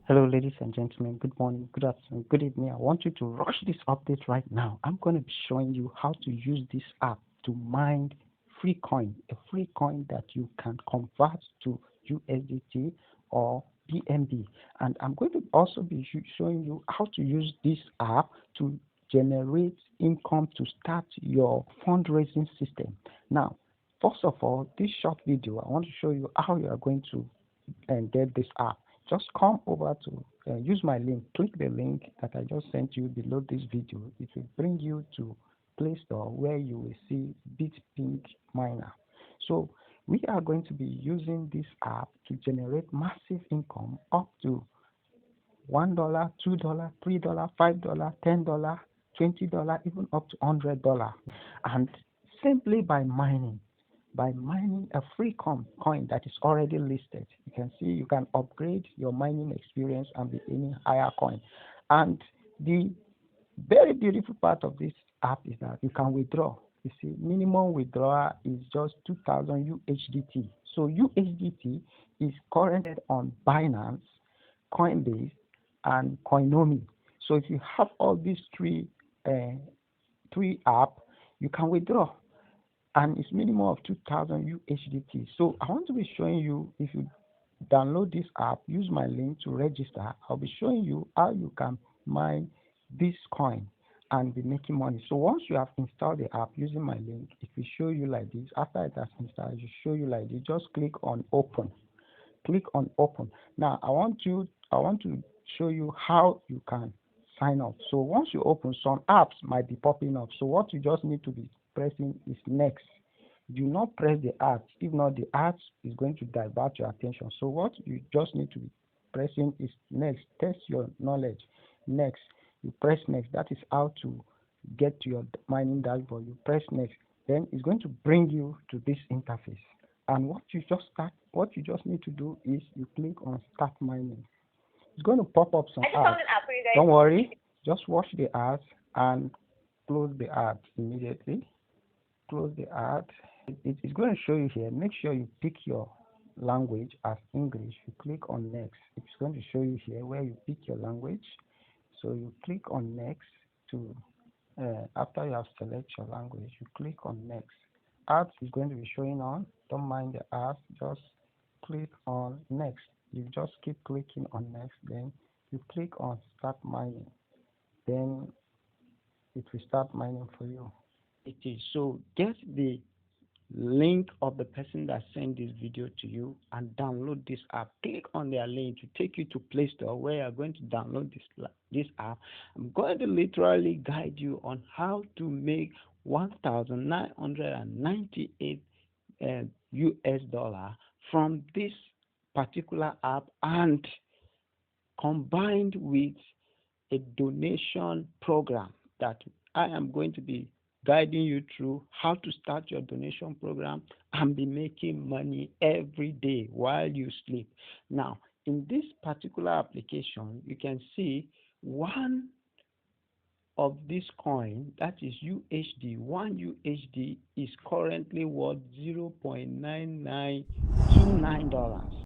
Hello, ladies and gentlemen. Good morning, good afternoon, good evening. I want you to rush this update right now. I'm going to be showing you how to use this app to mine free coin, a free coin that you can convert to USDT or BNB. And I'm going to also be showing you how to use this app to generate income to start your fundraising system. Now, first of all, this short video, I want to show you how you are going to get this app. Just come over to use my link. Click the link that I just sent you below this video. It will bring you to Play Store where you will see Bitpink Miner. So we are going to be using this app to generate massive income up to $1, $2, $3, $5, $10, $20, even up to $100. And simply by mining a free coin that is already listed. You can see you can upgrade your mining experience and be earning higher coin. And the very beautiful part of this app is that you can withdraw. You see, minimum withdrawal is just 2,000 UHDT. So UHDT is currently on Binance, Coinbase, and Coinomi. So if you have all these three apps, you can withdraw, and it's minimum of 2,000 UHDT. So I want to be showing you, if you download this app, use my link to register. I'll be showing you how you can mine this coin and be making money. So once you have installed the app using my link, it will show you like this. After it has installed, it will show you like this. Just click on open. Click on open. Now I want to show you how you can sign up. So once you open, some apps might be popping up. So what you just need to be pressing is next. Do not press the ads. If not, the ads is going to divert your attention. So what you just need to be pressing is next. Test your knowledge. Next. You press next. That is how to get to your mining dashboard. You press next. Then it's going to bring you to this interface. And what you just need to do is you click on start mining. It's going to pop up some ads. Don't worry, just watch the ads and close the ads immediately. Close the ad. It is going to show you here. Make sure you pick your language as English. You click on next. It's going to show you here where you pick your language. So you click on next to after you have selected your language, you click on next. Ads is going to be showing on. Don't mind the ads. Just click on next. You just keep clicking on next. Then you click on start mining. Then it will start mining for you. It is. So get the link of the person that sent this video to you and download this app. Click on their link to take you to Play Store where you are going to download this app. I'm going to literally guide you on how to make 1,998 US dollar from this particular app, and combined with a donation program that I am going to be guiding you through how to start your donation program and be making money every day while you sleep. Now, in this particular application, you can see one of this coin, that is UHD. One UHD is currently worth $0.9929.